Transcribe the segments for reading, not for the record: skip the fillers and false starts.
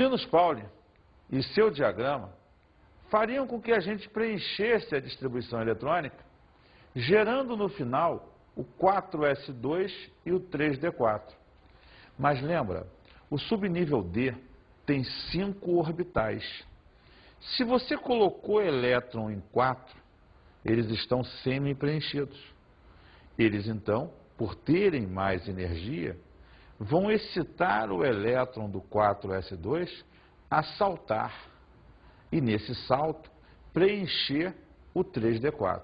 Linus Pauling e seu diagrama fariam com que a gente preenchesse a distribuição eletrônica, gerando no final o 4s2 e o 3d4. Mas lembra, o subnível D tem 5 orbitais. Se você colocou elétron em 4, eles estão semi-preenchidos. Eles, então, por terem mais energia, vão excitar o elétron do 4s2 a saltar e, nesse salto, preencher o 3d4.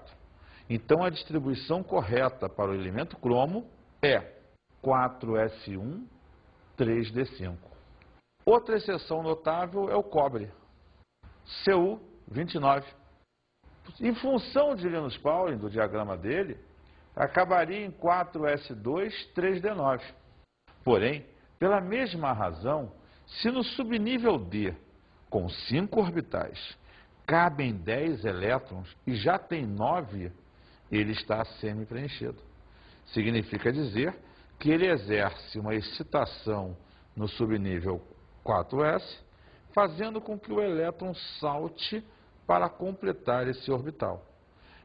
Então, a distribuição correta para o elemento cromo é 4s1, 3d5. Outra exceção notável é o cobre, Cu29. Em função de Linus Pauling, do diagrama dele, acabaria em 4s2, 3d9. Porém, pela mesma razão, se no subnível D, com 5 orbitais, cabem 10 elétrons e já tem 9, ele está semi-preenchido. Significa dizer que ele exerce uma excitação no subnível 4s, fazendo com que o elétron salte para completar esse orbital.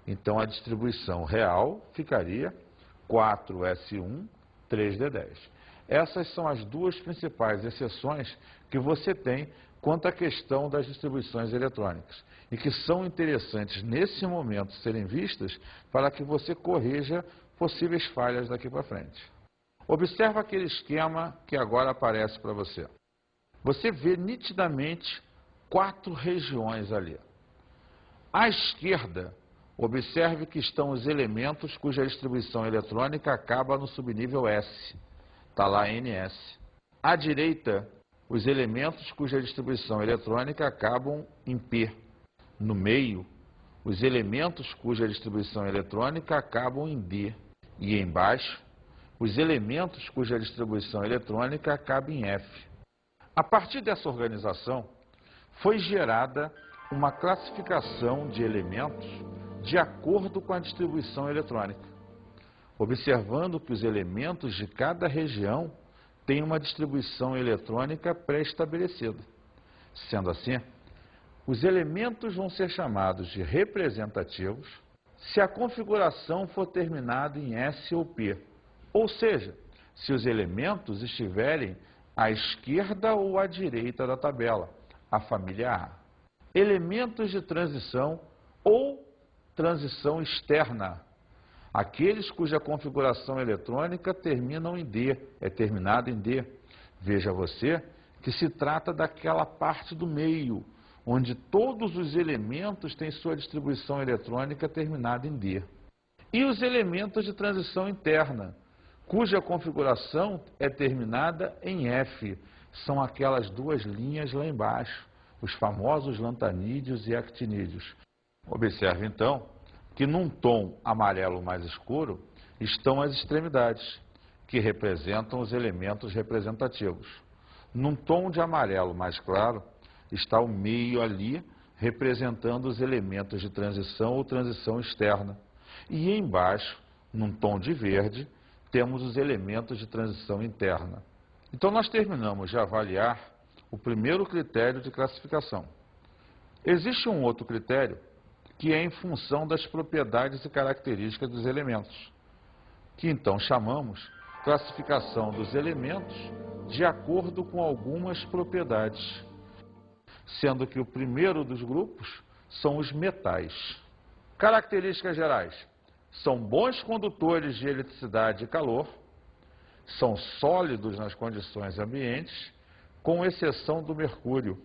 Então, a distribuição real ficaria 4s1, 3d10. Essas são as duas principais exceções que você tem quanto à questão das distribuições eletrônicas e que são interessantes nesse momento serem vistas para que você corrija possíveis falhas daqui para frente. Observa aquele esquema que agora aparece para você. Você vê nitidamente 4 regiões ali. À esquerda, observe que estão os elementos cuja distribuição eletrônica acaba no subnível S. Está lá NS. À direita, os elementos cuja distribuição eletrônica acabam em P. No meio, os elementos cuja distribuição eletrônica acabam em D. E embaixo, os elementos cuja distribuição eletrônica acaba em F. A partir dessa organização, foi gerada uma classificação de elementos de acordo com a distribuição eletrônica, observando que os elementos de cada região têm uma distribuição eletrônica pré-estabelecida. Sendo assim, os elementos vão ser chamados de representativos se a configuração for terminada em S ou P, ou seja, se os elementos estiverem à esquerda ou à direita da tabela, a família A. Elementos de transição ou transição externa, aqueles cuja configuração eletrônica terminam em D, é terminada em D. Veja você que se trata daquela parte do meio, onde todos os elementos têm sua distribuição eletrônica terminada em D. E os elementos de transição interna, cuja configuração é terminada em F, são aquelas duas linhas lá embaixo, os famosos lantanídeos e actinídeos. Observe então que num tom amarelo mais escuro estão as extremidades, que representam os elementos representativos. Num tom de amarelo mais claro está o meio ali, representando os elementos de transição ou transição externa. E embaixo, num tom de verde, temos os elementos de transição interna. Então, nós terminamos de avaliar o primeiro critério de classificação. Existe um outro critério que é em função das propriedades e características dos elementos, que então chamamos classificação dos elementos de acordo com algumas propriedades, sendo que o primeiro dos grupos são os metais. Características gerais: são bons condutores de eletricidade e calor, são sólidos nas condições ambientes, com exceção do mercúrio,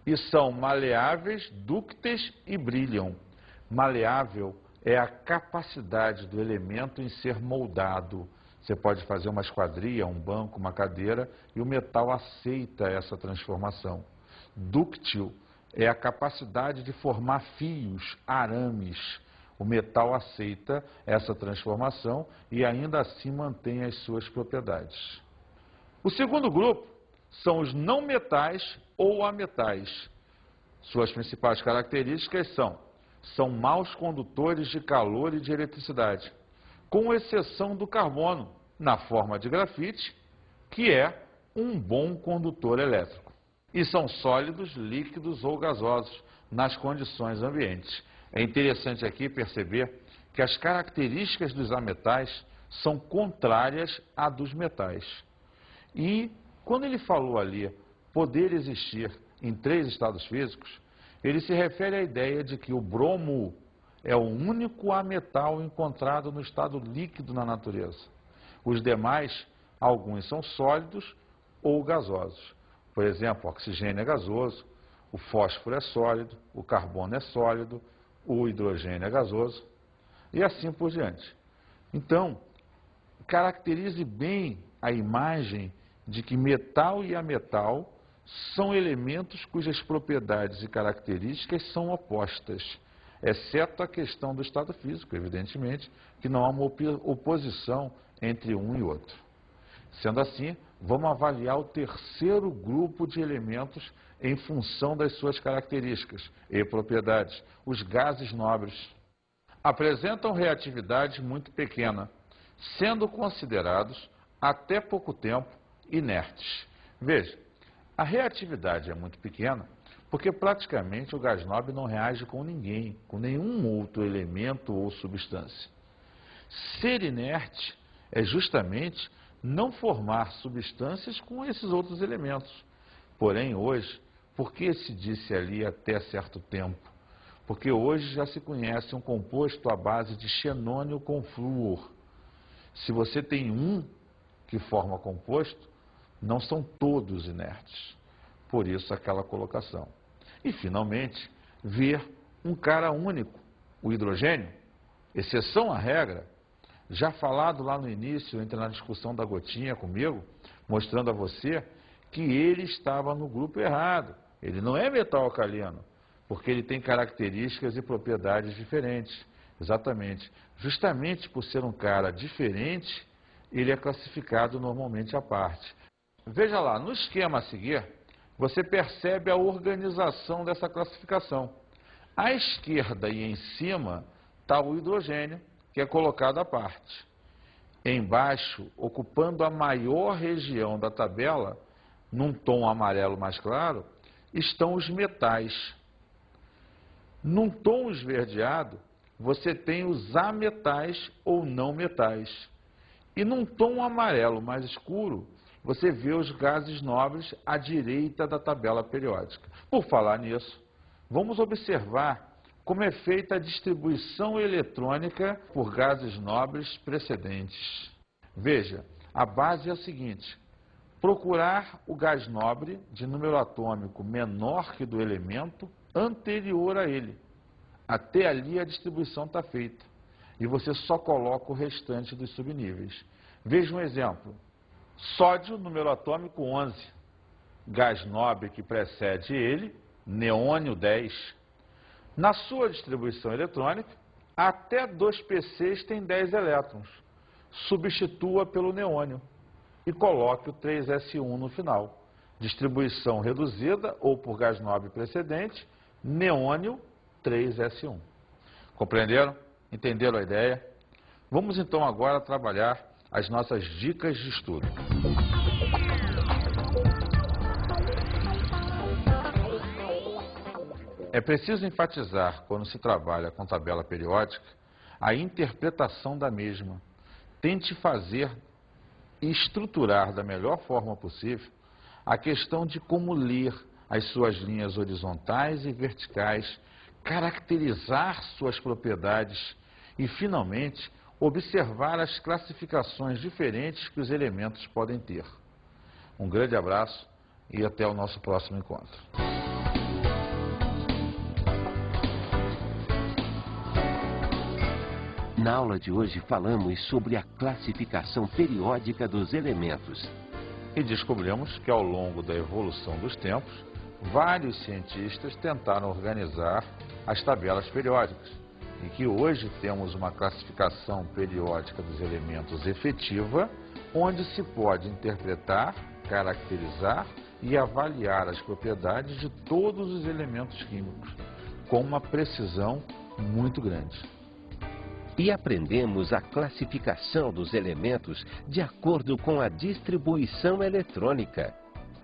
e são maleáveis, dúcteis e brilham. Maleável é a capacidade do elemento em ser moldado. Você pode fazer uma esquadria, um banco, uma cadeira, e o metal aceita essa transformação. Dúctil é a capacidade de formar fios, arames. O metal aceita essa transformação e ainda assim mantém as suas propriedades. O segundo grupo são os não metais ou ametais. Suas principais características são maus condutores de calor e de eletricidade, com exceção do carbono, na forma de grafite, que é um bom condutor elétrico. e são sólidos, líquidos ou gasosos nas condições ambientes. É interessante aqui perceber que as características dos ametais são contrárias à dos metais. E quando ele falou ali poder existir em 3 estados físicos, ele se refere à ideia de que o bromo é o único ametal encontrado no estado líquido na natureza. Os demais, alguns são sólidos ou gasosos. Por exemplo, o oxigênio é gasoso, o fósforo é sólido, o carbono é sólido, o hidrogênio é gasoso e assim por diante. Então, caracterize bem a imagem de que metal e ametal são elementos cujas propriedades e características são opostas, exceto a questão do estado físico, evidentemente, que não há uma oposição entre um e outro. Sendo assim, vamos avaliar o terceiro grupo de elementos em função das suas características e propriedades, os gases nobres. Apresentam reatividade muito pequena, sendo considerados, até pouco tempo, inertes. Veja, a reatividade é muito pequena porque praticamente o gás nobre não reage com ninguém, com nenhum outro elemento ou substância. Ser inerte é justamente não formar substâncias com esses outros elementos. Porém, hoje, por que se disse ali até certo tempo? Porque hoje já se conhece um composto à base de xenônio com flúor. Se você tem um que forma composto, não são todos inertes. Por isso aquela colocação. E, finalmente, ver um cara único, o hidrogênio, exceção à regra, já falado lá no início, entre na discussão da gotinha comigo, mostrando a você que ele estava no grupo errado. Ele não é metal alcalino, porque ele tem características e propriedades diferentes. Exatamente. Justamente por ser um cara diferente, ele é classificado normalmente à parte. Veja lá, no esquema a seguir, você percebe a organização dessa classificação. À esquerda e em cima está o hidrogênio, que é colocado à parte. Embaixo, ocupando a maior região da tabela, num tom amarelo mais claro, estão os metais. Num tom esverdeado, você tem os ametais ou não metais. E num tom amarelo mais escuro, você vê os gases nobres à direita da tabela periódica. Por falar nisso, vamos observar como é feita a distribuição eletrônica por gases nobres precedentes. Veja, a base é a seguinte: procurar o gás nobre de número atômico menor que do elemento anterior a ele. Até ali a distribuição está feita. E você só coloca o restante dos subníveis. Veja um exemplo. Sódio, número atômico 11. Gás nobre que precede ele, neônio 10. Na sua distribuição eletrônica, até 2 PCs tem 10 elétrons. Substitua pelo neônio e coloque o 3s1 no final. Distribuição reduzida ou por gás nobre precedente, neônio 3s1. Compreenderam? Entenderam a ideia? Vamos então agora trabalhar as nossas dicas de estudo. É preciso enfatizar, quando se trabalha com tabela periódica, a interpretação da mesma. Tente fazer e estruturar da melhor forma possível a questão de como ler as suas linhas horizontais e verticais, caracterizar suas propriedades e, finalmente, observar as classificações diferentes que os elementos podem ter. Um grande abraço e até o nosso próximo encontro. Na aula de hoje falamos sobre a classificação periódica dos elementos. E descobrimos que ao longo da evolução dos tempos, vários cientistas tentaram organizar as tabelas periódicas. E que hoje temos uma classificação periódica dos elementos efetiva, onde se pode interpretar, caracterizar e avaliar as propriedades de todos os elementos químicos, com uma precisão muito grande. E aprendemos a classificação dos elementos de acordo com a distribuição eletrônica.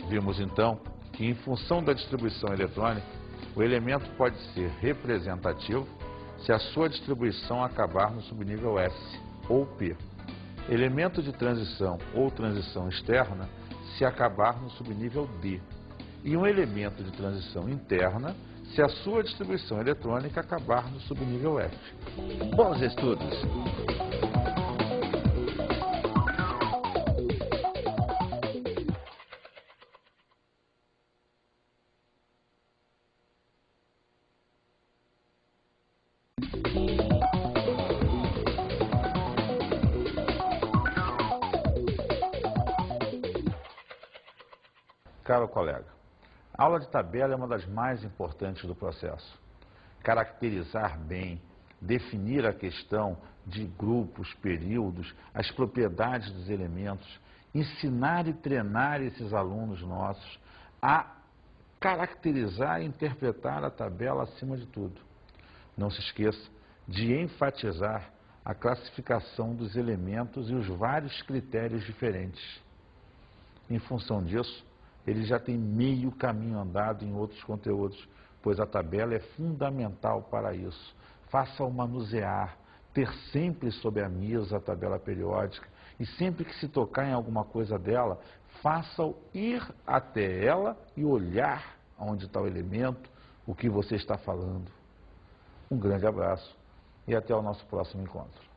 Vimos então que, em função da distribuição eletrônica, o elemento pode ser representativo se a sua distribuição acabar no subnível S ou P. Elemento de transição ou transição externa se acabar no subnível D. E um elemento de transição interna se a sua distribuição eletrônica acabar no subnível F. Bons estudos! Caro colega, a aula de tabela é uma das mais importantes do processo. Caracterizar bem, definir a questão de grupos, períodos, as propriedades dos elementos, ensinar e treinar esses alunos nossos a caracterizar e interpretar a tabela acima de tudo. Não se esqueça de enfatizar a classificação dos elementos e os vários critérios diferentes. Em função disso, ele já tem meio caminho andado em outros conteúdos, pois a tabela é fundamental para isso. Faça-o manusear, ter sempre sob a mesa a tabela periódica e sempre que se tocar em alguma coisa dela, faça-o ir até ela e olhar onde está o elemento, o que você está falando. Um grande abraço e até o nosso próximo encontro.